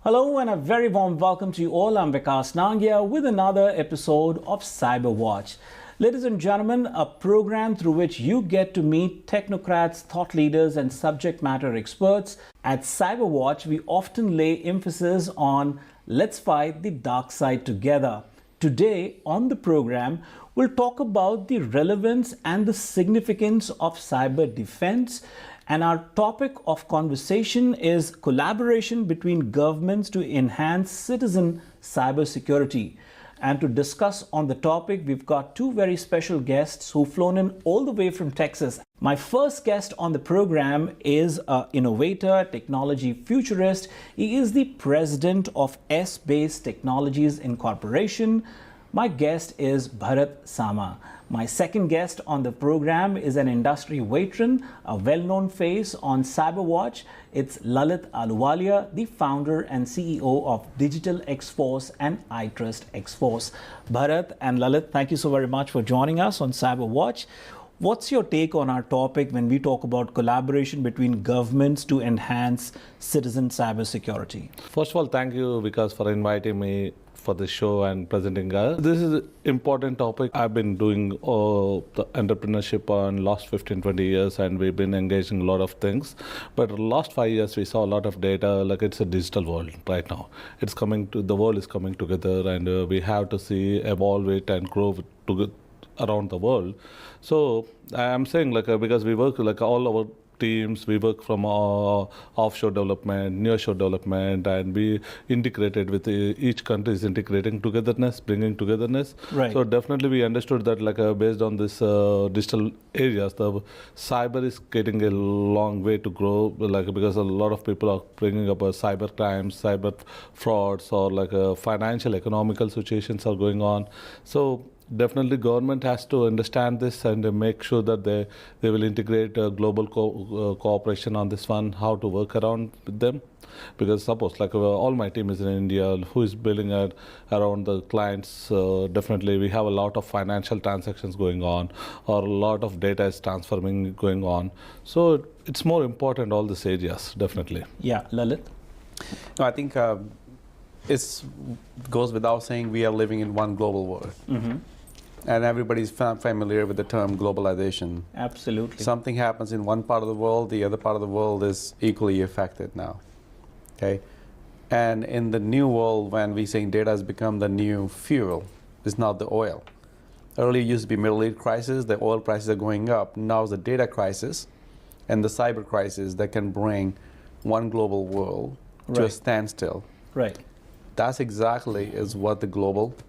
Hello and a very warm welcome to you all. I'm Vikas Nangia with another episode of Cyberwatch. Ladies and gentlemen, a program through which you get to meet technocrats, thought leaders and subject matter experts. At Cyberwatch, we often lay emphasis on let's fight the dark side together. Today on the program, we'll talk about the relevance and the significance of cyber defense. And our topic of conversation is collaboration between governments to enhance citizen cybersecurity. And to discuss on the topic, we've got two very special guests who've flown in all the way from Texas. My first guest on the program is an innovator, technology futurist. He is the president of SBase Technologies Incorporation. My guest is Bharath Sama. My second guest on the program is an industry veteran, a well-known face on Cyberwatch. It's Lalit Ahluwalia, the founder and CEO of Digital X-Force and iTrust X-Force. Bharath and Lalit, thank you so very much for joining us on Cyberwatch. What's your take on our topic when we talk about collaboration between governments to enhance citizen cybersecurity? First of all, thank you, Vikas, for inviting me for the show and presenting us. This is an important topic. I've been doing the entrepreneurship on last 15-20 years, and we've been engaging a lot of things. But the last 5 years, we saw a lot of data. Like, it's a digital world right now. It's coming to, the world is coming together, and we have to see, evolve it and grow together around the world. So I'm saying, like, because we work, like, all our teams, we work from offshore development, nearshore development, and we integrated with each country is integrating togetherness, bringing togetherness. Right. So definitely we understood that, like, based on this digital areas, the cyber is getting a long way to grow, like, because a lot of people are bringing up cyber crimes, cyber frauds, or like financial, economical situations are going on. So definitely government has to understand this and make sure that they will integrate global cooperation on this one, how to work around with them. Because suppose, like, all my team is in India, who is building around the clients, definitely we have a lot of financial transactions going on, or a lot of data is transforming going on. So it's more important, all these areas, definitely. Yeah, Lalit? No, I think it goes without saying we are living in one global world. Mm-hmm. And everybody's familiar with the term globalization. Absolutely. Something happens in one part of the world, the other part of the world is equally affected now. Okay? And in the new world, when we say data has become the new fuel, it's not the oil. Earlier it used to be Middle East crisis, the oil prices are going up. Now it's the data crisis and the cyber crisis that can bring one global world to a standstill. Right. That's exactly is what the globalization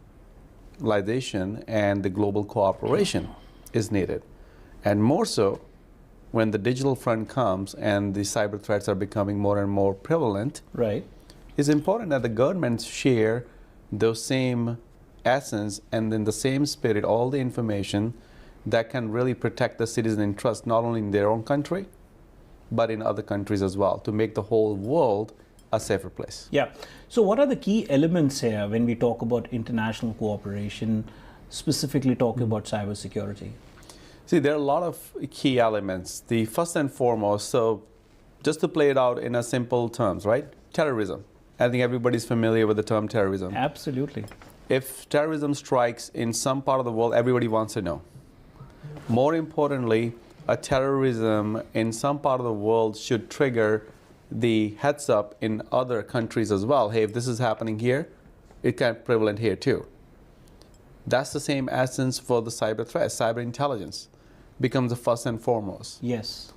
and the global cooperation is needed. And more so when the digital front comes and the cyber threats are becoming more and more prevalent. Right. It's important that the governments share those same essence and in the same spirit all the information that can really protect the citizen interest not only in their own country but in other countries as well, to make the whole world a safer place. Yeah. So what are the key elements here when we talk about international cooperation, specifically talking about cybersecurity? See, there are a lot of key elements. The first and foremost, so just to play it out in a simple terms, right? Terrorism. I think everybody's familiar with the term terrorism. Absolutely. If terrorism strikes in some part of the world, everybody wants to know. More importantly, a terrorism in some part of the world should trigger the heads up in other countries as well. Hey, if this is happening here, it can be prevalent here too. That's the same essence for the cyber threat. Cyber intelligence becomes the first and foremost. Yes.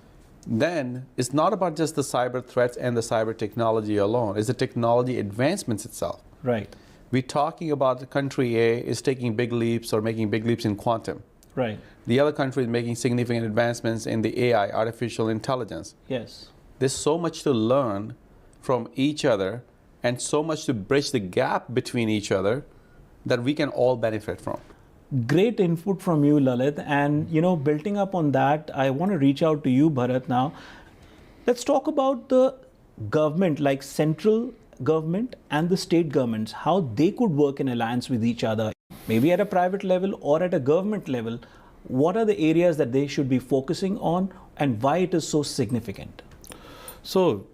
Then it's not about just the cyber threats and the cyber technology alone. It's the technology advancements itself. Right. We're talking about the country A is taking big leaps or making big leaps in quantum. Right. The other country is making significant advancements in the AI, artificial intelligence. Yes. There's so much to learn from each other and so much to bridge the gap between each other that we can all benefit from. Great input from you, Lalit. And, building up on that, I want to reach out to you, Bharath, now. Let's talk about the government, like central government and the state governments, how they could work in alliance with each other, maybe at a private level or at a government level. What are the areas that they should be focusing on and why it is so significant? So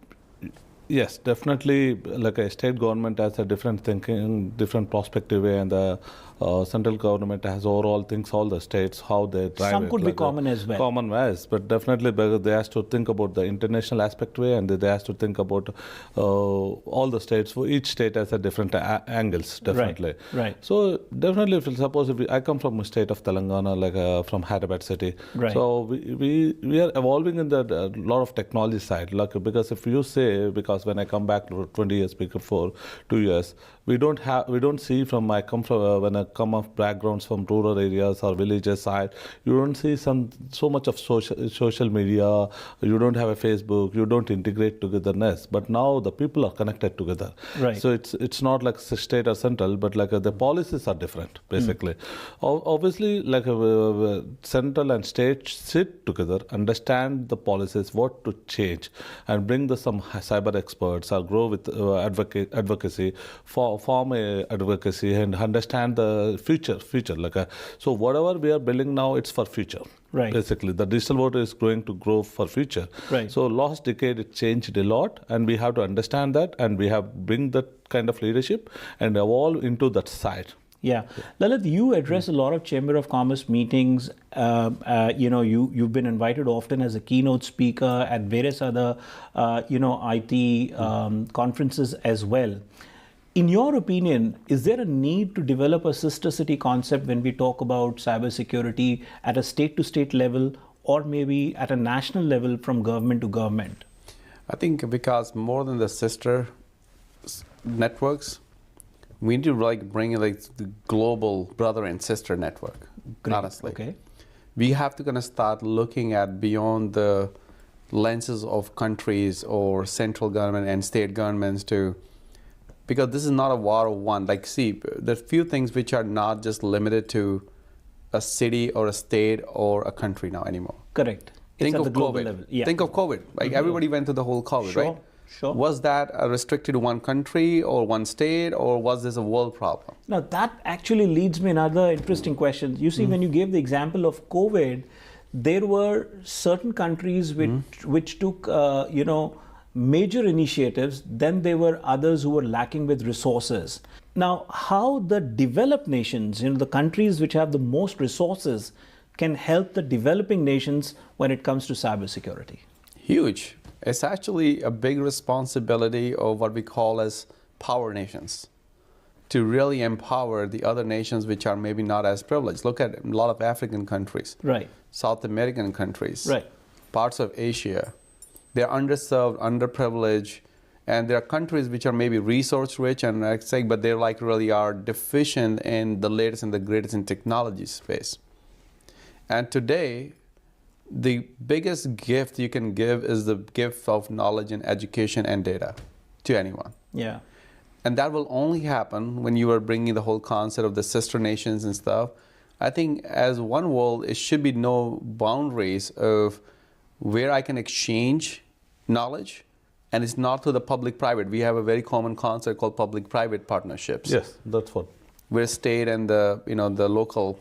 Yes, definitely. Like a state government has a different thinking, different perspective, and the central government has overall thinks all the states how they drive Some it. could be common as well. Common ways, but definitely because they has to think about the international aspect way, and they has to think about all the states. For each state has a different angles, definitely. Right. So definitely, if I come from a state of Telangana, like from Hyderabad city. Right. So we are evolving in the lot of technology side, like because if you say, because when I come back 20 years before 2 years, we don't see from I come from when I come of backgrounds from rural areas or villages side, you don't see so much of social media. You don't have a Facebook. You don't integrate togetherness. But now the people are connected together. Right. So it's not like state or central, but like the policies are different basically. Obviously, like central and state sit together, understand the policies, what to change, and bring some cyber experts or grow with advocacy, form a advocacy, and understand the future. Like so, whatever we are building now, it's for future. Right. Basically, the digital world is going to grow for future. Right. So last decade it changed a lot, and we have to understand that, and we have bring that kind of leadership and evolve into that side. Yeah. Lalit, you address a lot of Chamber of Commerce meetings. You've been invited often as a keynote speaker at various other, IT conferences as well. In your opinion, is there a need to develop a sister city concept when we talk about cybersecurity at a state-to-state level, or maybe at a national level from government to government? I think because more than the sister networks, we need to bring the global brother and sister network. Great. Honestly, okay. We have to kind of start looking at beyond the lenses of countries or central government and state governments because this is not a war of one. There's few things which are not just limited to a city or a state or a country now anymore. Correct. Think it's of at the global COVID. level. Yeah. Think of COVID. Everybody went through the whole COVID, Sure. right? Sure. Was that restricted to one country or one state, or was this a world problem? Now, that actually leads me another interesting question. You see, when you gave the example of COVID, there were certain countries which took, major initiatives. Then there were others who were lacking with resources. Now, how the developed nations, the countries which have the most resources, can help the developing nations when it comes to cybersecurity? Huge. It's actually a big responsibility of what we call as power nations to really empower the other nations which are maybe not as privileged. Look at a lot of African countries, Right. South American countries, Right. parts of Asia. They're underserved, underprivileged, and there are countries which are maybe resource rich and but they really are deficient in the latest and the greatest in technology space. And today, the biggest gift you can give is the gift of knowledge and education and data to anyone. Yeah. And that will only happen when you are bringing the whole concept of the sister nations and stuff. I think as one world, it should be no boundaries of where I can exchange knowledge, and it's not through the public-private. We have a very common concept called public-private partnerships. Yes, that's what. Where state and the local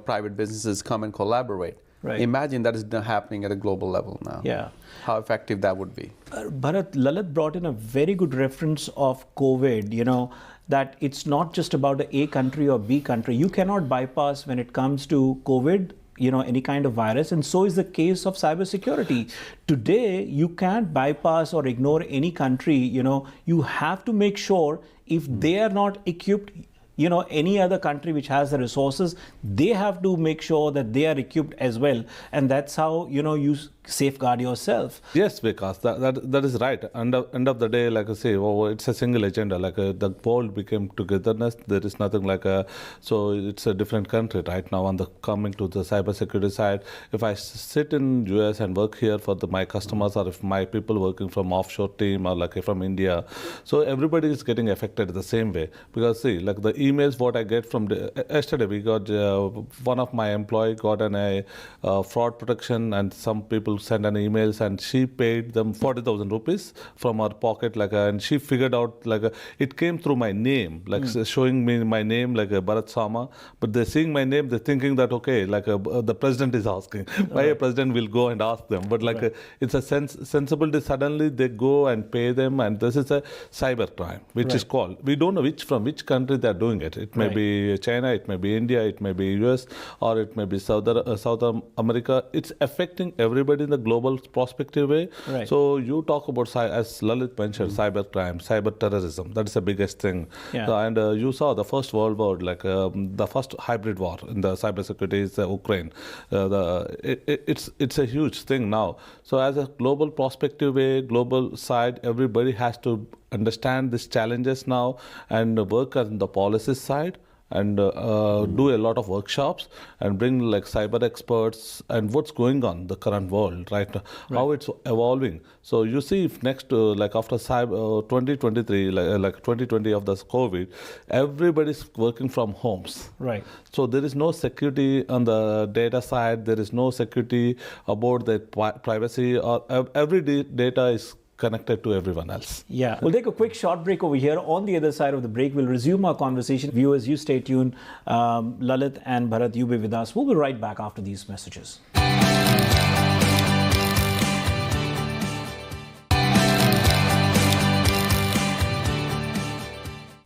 private businesses come and collaborate. Right. Imagine that is happening at a global level now. Yeah. How effective that would be. Bharath, Lalit brought in a very good reference of COVID, that it's not just about the A country or B country. You cannot bypass when it comes to COVID, any kind of virus. And so is the case of cybersecurity. Today, you can't bypass or ignore any country. You have to make sure if they are not equipped, any other country which has the resources, they have to make sure that they are equipped as well. And that's how, you safeguard yourself. Yes, because that is right. End of the day, like I say, it's a single agenda. Like the world became togetherness. There is nothing like so it's a different country right now. Coming to the cybersecurity side, if I sit in US and work here for my customers, or if my people working from offshore team or like from India, so everybody is getting affected the same way. Because see, like the emails what I get from yesterday, we got one of my employee got a fraud protection, and some people people send an emails, and she paid them 40,000 rupees from her pocket, and she figured out it came through my name, showing me my name Bharath Sama, but they're seeing my name, they're thinking that the president is asking. Why a president will go and ask them? But it's a sensibility. Suddenly they go and pay them, and this is a cyber crime, which is called. We don't know from which country they're doing it. It may be China, it may be India, it may be US, or it may be South America. It's affecting everybody in the global prospective way. Right. So you talk about, as Lalit mentioned, cyber crime, cyber terrorism. That is the biggest thing. Yeah. And you saw the first world war, the first hybrid war in the cybersecurity is Ukraine. It's a huge thing now. So as a global prospective way, global side, everybody has to understand these challenges now and work on the policy side, and do a lot of workshops and bring cyber experts and what's going on the current world right now, how it's evolving. So you see, if next after cyber 2023, 2020 of this COVID, everybody's working from homes. Right. So there is no security on the data side. There is no security about the privacy, or every data is connected to everyone else. Yeah. We'll take a quick short break over here. On the other side of the break, we'll resume our conversation. Viewers, you stay tuned. Lalit and Bharath, you be with us. We'll be right back after these messages.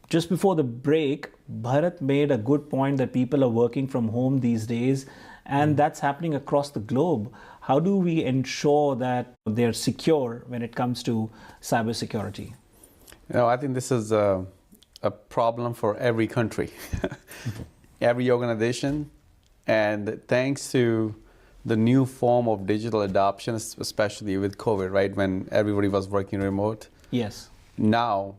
Just before the break, Bharath made a good point that people are working from home these days, and that's happening across the globe. How do we ensure that they're secure when it comes to cybersecurity? I think this is a problem for every country, every organization, and thanks to the new form of digital adoption, especially with COVID, right, when everybody was working remote. Yes. Now,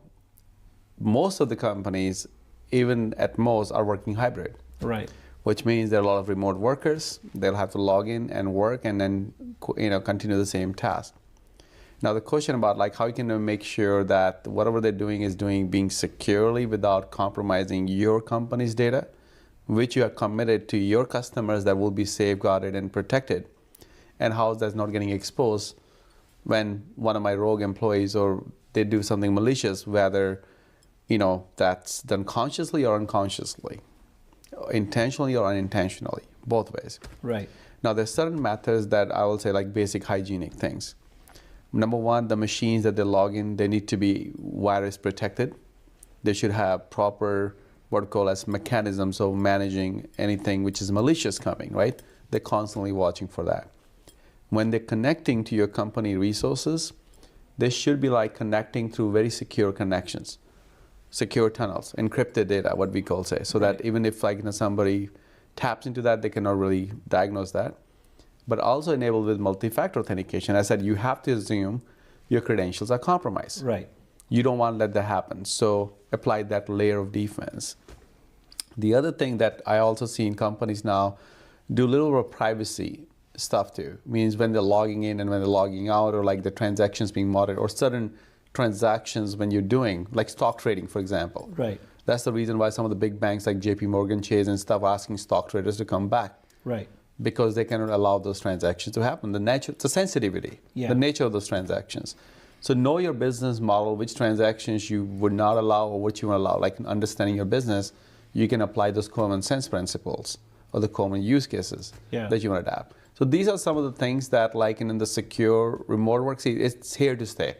most of the companies, even at most, are working hybrid. Right. Which means there are a lot of remote workers. They'll have to log in and work and then continue the same task. Now the question about how you can make sure that whatever they're doing is being securely without compromising your company's data, which you are committed to your customers, that will be safeguarded and protected, and how that's not getting exposed when one of my rogue employees or they do something malicious, whether that's done consciously or unconsciously, intentionally or unintentionally, both ways. Right. Now, there's certain methods that I will say basic hygienic things. Number one, the machines that they log in, they need to be virus protected. They should have proper what we call as mechanisms of managing anything which is malicious coming, right? They're constantly watching for that. When they're connecting to your company resources, they should be connecting through very secure connections. Secure tunnels, encrypted data, what we call so that even if somebody taps into that, they cannot really diagnose that. But also enabled with multi-factor authentication. I said you have to assume your credentials are compromised. Right. You don't want to let that happen. So apply that layer of defense. The other thing that I also see in companies now do a little bit of privacy stuff too. Means when they're logging in and when they're logging out, or the transactions being monitored, or certain transactions when you're doing, stock trading, for example. Right. That's the reason why some of the big banks like JP Morgan Chase and stuff are asking stock traders to come back. Right. Because they cannot allow those transactions to happen. The sensitivity, the nature of those transactions. So know your business model, which transactions you would not allow or what you want to allow. In understanding your business, you can apply those common sense principles or the common use cases that you want to adapt. So these are some of the things that in the secure remote work, it's here to stay.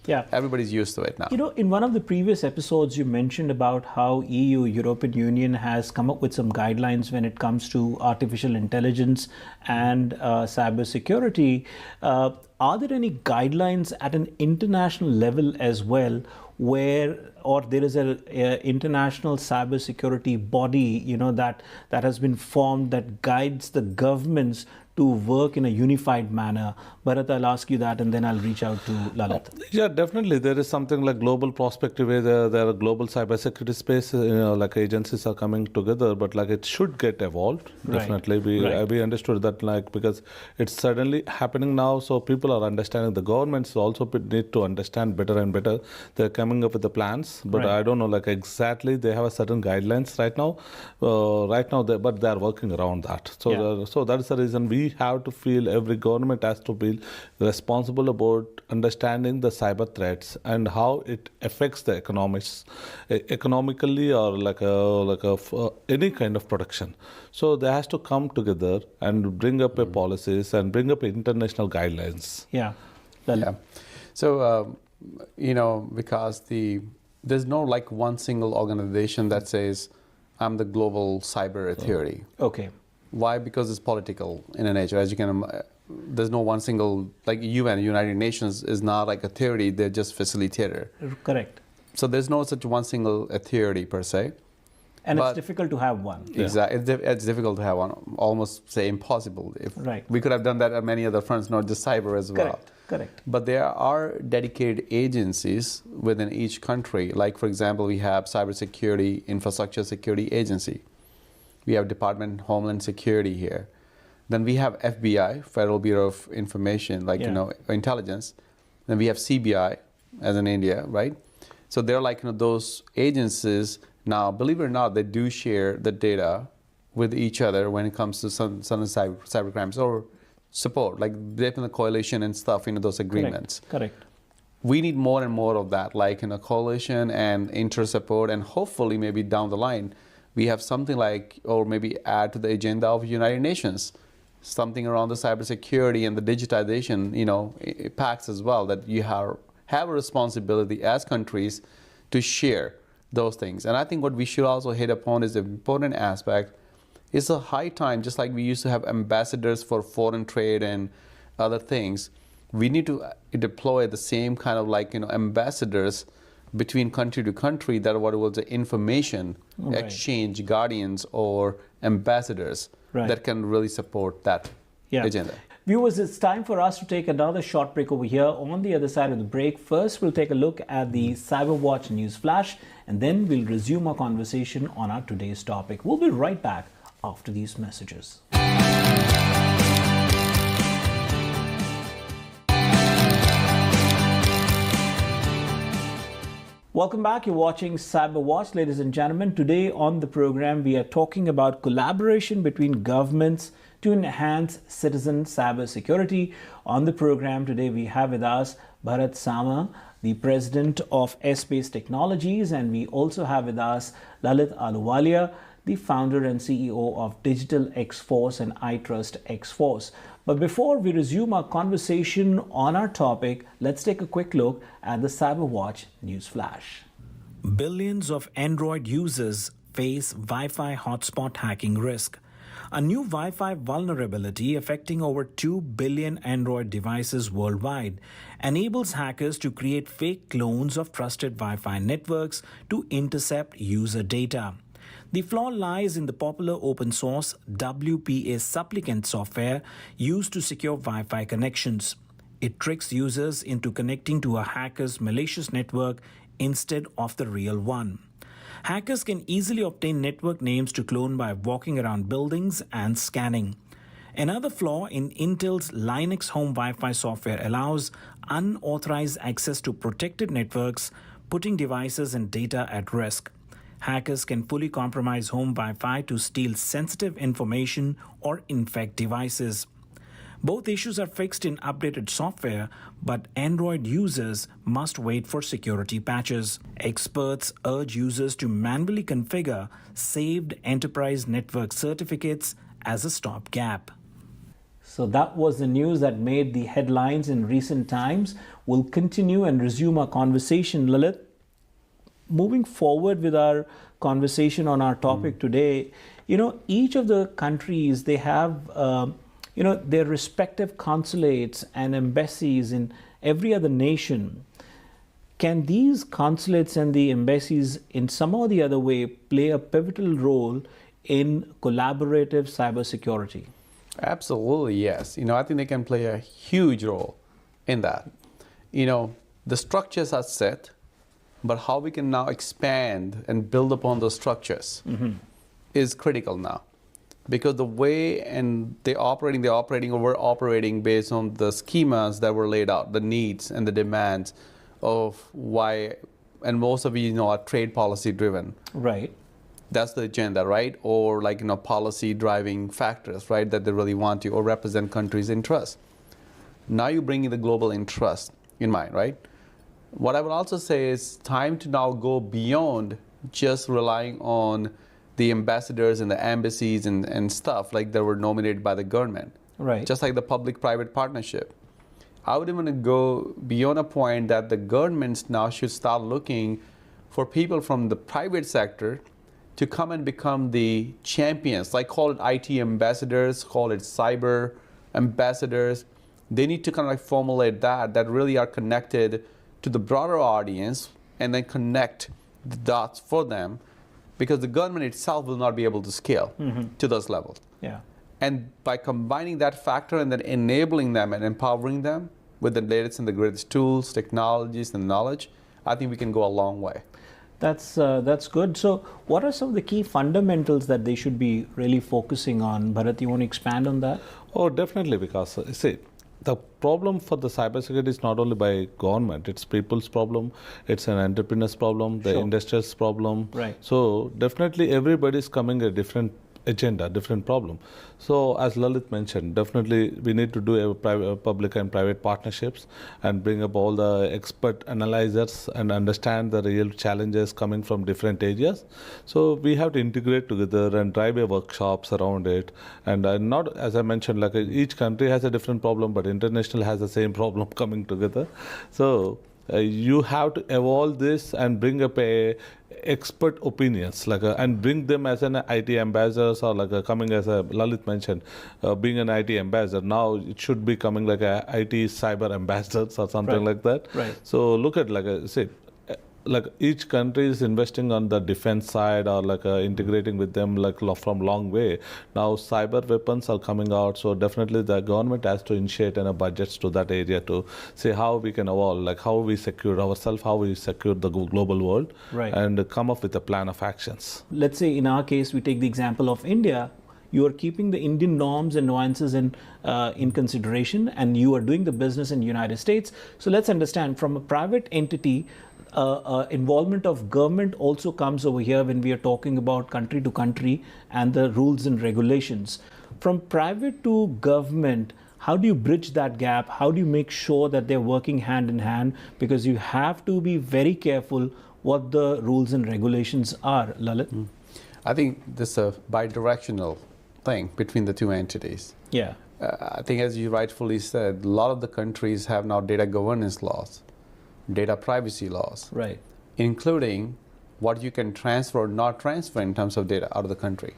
Yeah. Everybody's used to it now. In one of the previous episodes, you mentioned about how European Union, has come up with some guidelines when it comes to artificial intelligence and cybersecurity. Are there any guidelines at an international level as well, or there is an international cybersecurity body, that has been formed that guides the governments to work in a unified manner? Bharath, I'll ask you that, and then I'll reach out to Lalit. Yeah, definitely. There is something like global prospective where there are global cybersecurity space, agencies are coming together, but it should get evolved. Definitely. We understood that because it's suddenly happening now, so people are understanding. The governments also need to understand better and better. They're coming up with the plans, but I don't know exactly. They have a certain guidelines right now. But they are working around that. So that is the reason we we have to feel, every government has to feel responsible about understanding the cyber threats and how it affects the economics, economically, or any kind of protection. So they has to come together and bring up a policies and bring up international guidelines. Yeah. Yeah. So, because there's no like one single organization that says, I'm the global cyber authority. Okay. Why? Because it's political in nature. As you can, there's no one single, like UN, United Nations is not like authority, they're just facilitator. Correct. So there's no such one single authority per se. And it's difficult to have one. Exactly. It's difficult to have one, almost say impossible. Right. We could have done that at many other fronts, not just cyber as well. Correct. But there are dedicated agencies within each country. Like, for example, we have Cybersecurity, Infrastructure Security Agency. We have Department of Homeland Security here. Then we have FBI, Federal Bureau of Information, Intelligence. Then we have CBI, as in India, right? So they're like those agencies. Now, believe it or not, they do share the data with each other when it comes to some cyber crimes or support, like they're in the coalition and stuff, those agreements. Correct. We need more and more of that, like in a coalition and inter-support, and hopefully maybe down the line, we have something like, or maybe add to the agenda of United Nations, something around the cybersecurity and the digitization, pacts as well, that you have a responsibility as countries to share those things. And I think what we should also hit upon is the important aspect. It's a high time, just like we used to have ambassadors for foreign trade and other things, we need to deploy the same kind of ambassadors between country to country that are what was the information exchange guardians or ambassadors that can really support that agenda. Viewers, it's time for us to take another short break over here. On the other side of the break, first we'll take a look at the CyberWatch News Flash, and then we'll resume our conversation on our today's topic. We'll be right back after these messages. Welcome back. You're watching CyberWatch, ladies and gentlemen. Today on the program, we are talking about collaboration between governments to enhance citizen cybersecurity. On the program today, we have with us Bharath Sama, the president of SBase Technologies, and we also have with us Lalit Ahluwalia, the founder and CEO of Digital X-Force and iTrust X-Force. But before we resume our conversation on our topic, let's take a quick look at the CyberWatch News Flash. Billions of Android users face Wi-Fi hotspot hacking risk. A new Wi-Fi vulnerability affecting over 2 billion Android devices worldwide enables hackers to create fake clones of trusted Wi-Fi networks to intercept user data. The flaw lies in the popular open source WPA supplicant software used to secure Wi-Fi connections. It tricks users into connecting to a hacker's malicious network instead of the real one. Hackers can easily obtain network names to clone by walking around buildings and scanning. Another flaw in Intel's Linux Home Wi-Fi software allows unauthorized access to protected networks, putting devices and data at risk. Hackers can fully compromise home Wi-Fi to steal sensitive information or infect devices. Both issues are fixed in updated software, but Android users must wait for security patches. Experts urge users to manually configure saved enterprise network certificates as a stopgap. So that was the news that made the headlines in recent times. We'll continue and resume our conversation, Lalit. Moving forward with our conversation on our topic today, each of the countries, they have, their respective consulates and embassies in every other nation. Can these consulates and the embassies in some or the other way play a pivotal role in collaborative cybersecurity? Absolutely, yes. I think they can play a huge role in that. The structures are set, but how we can now expand and build upon those structures is critical now. Because the way and we're operating based on the schemas that were laid out, the needs and the demands of why, and most of are trade policy driven. Right. That's the agenda, right? Or like, policy driving factors, right? That they really want to, or represent countries' interests. Now you bring in the global interest in mind, right? What I would also say is time to now go beyond just relying on the ambassadors and the embassies and stuff like that were nominated by the government. Right. Just like the public-private partnership. I would even go beyond a point that the governments now should start looking for people from the private sector to come and become the champions, like call it IT ambassadors, call it cyber ambassadors. They need to kind of like formulate that really are connected to the broader audience and then connect the dots for them, because the government itself will not be able to scale to those levels. Yeah. And by combining that factor and then enabling them and empowering them with the latest and the greatest tools, technologies, and knowledge, I think we can go a long way. That's good. So what are some of the key fundamentals that they should be really focusing on? Bharath, you want to expand on that? Oh, definitely, because see, the problem for the cybersecurity is not only by government, it's people's problem, it's an entrepreneur's problem, the industrial's problem. Right. So definitely everybody is coming a different agenda, different problem. So as Lalit mentioned, definitely we need to do a public and private partnerships and bring up all the expert analyzers and understand the real challenges coming from different areas. So we have to integrate together and drive a workshops around it. And not, as I mentioned, like each country has a different problem, but international has the same problem coming together. So you have to evolve this and bring up a expert opinions, like and bring them as an IT ambassadors, or like coming as a Lalit mentioned, being an IT ambassador. Now it should be coming like a IT cyber ambassadors or something like that. Right. So look at like each country is investing on the defense side, or like integrating with them like from long way. Now cyber weapons are coming out, so definitely the government has to initiate budgets to that area to see how we can evolve, like how we secure ourselves, how we secure the global world, Right. and come up with a plan of actions. Let's say in our case, we take the example of India. You are keeping the Indian norms and nuances in consideration, and you are doing the business in the United States. So let's understand, from a private entity, involvement of government also comes over here when we are talking about country to country and the rules and regulations. From private to government, how do you bridge that gap? How do you make sure that they're working hand in hand? Because you have to be very careful what the rules and regulations are. Lalit? I think this is a bi-directional thing between the two entities. Yeah. I think, as you rightfully said, a lot of the countries have now data governance laws, data privacy laws, Right. including what you can transfer or not transfer in terms of data out of the country.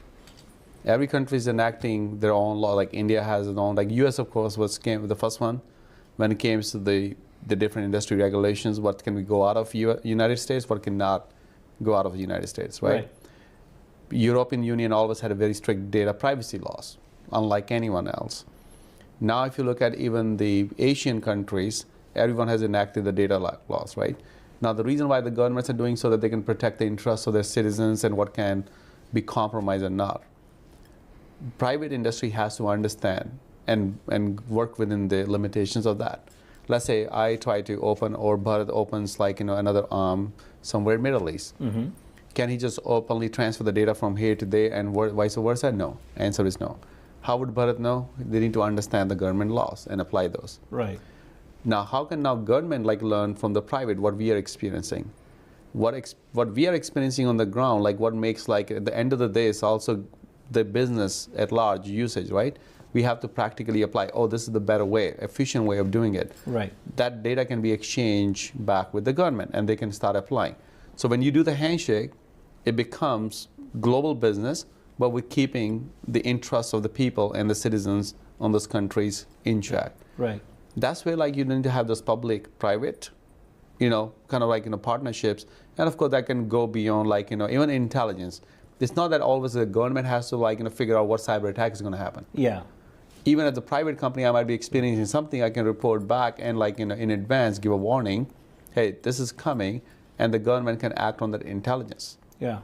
Every country is enacting their own law. Like India has its own, like US, of course, came the first one when it came to the different industry regulations. What can we go out of United States? What cannot go out of the United States, right? European Union always had a very strict data privacy laws, unlike anyone else. Now, if you look at even the Asian countries, everyone has enacted the data laws, right? Now, the reason why the governments are doing so that they can protect the interests of their citizens and what can be compromised or not. Private industry has to understand and work within the limitations of that. Let's say I try to open, or Bharat opens like another arm somewhere in Middle East. Can he just openly transfer the data from here to there and vice versa? No. Answer is no. How would Bharat know? They need to understand the government laws and apply those. Right. Now, how can now government learn from the private what we are experiencing? What we are experiencing on the ground, like what makes at the end of the day is also the business at large usage, right? We have to practically apply, oh, this is the better way, efficient way of doing it. Right. That data can be exchanged back with the government and they can start applying. So when you do the handshake, it becomes global business, but with keeping the interests of the people and the citizens on those countries in check. Right. That's where you need to have those public-private, partnerships. And of course, that can go beyond even intelligence. It's not that always the government has to figure out what cyber attack is going to happen. Yeah. Even as a private company, I might be experiencing something, I can report back and in advance give a warning, hey, this is coming, and the government can act on that intelligence. Yeah.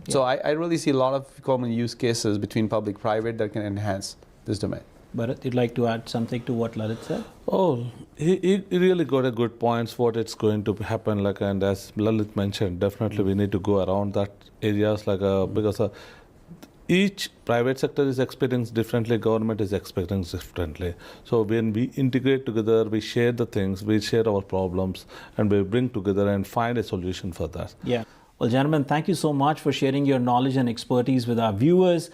So I really see a lot of common use cases between public-private that can enhance this domain. Bharath, you'd like to add something to what Lalit said? Oh, he really got a good points what it's going to happen, like, and as Lalit mentioned, definitely we need to go around that areas, like, because each private sector is experiencing differently, government is experiencing differently. So when we integrate together, we share the things, we share our problems, and we bring together and find a solution for that. Yeah. Well, gentlemen, thank you so much for sharing your knowledge and expertise with our viewers.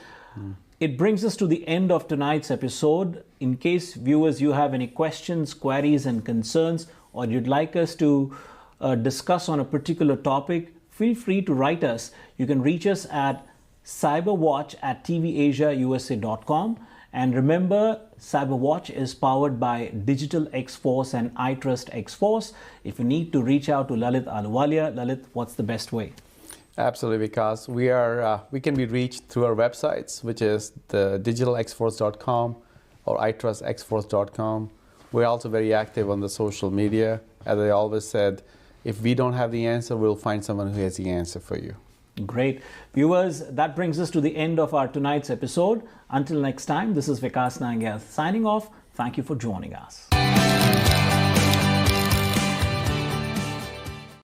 It brings us to the end of tonight's episode. In case, viewers, you have any questions, queries, and concerns, or you'd like us to discuss on a particular topic, feel free to write us. You can reach us at cyberwatch@tvasiausa.com. And remember, Cyberwatch is powered by Digital X-Force and iTrust X-Force. If you need to reach out to Lalit Ahluwalia, Lalit, what's the best way? Absolutely, because we can be reached through our websites, which is the digitalxforce.com or itrustxforce.com. We're also very active on the social media. As I always said, if we don't have the answer, we'll find someone who has the answer for you. Great. Viewers, that brings us to the end of our tonight's episode. Until next time, this is Vikas Nangia signing off. Thank you for joining us.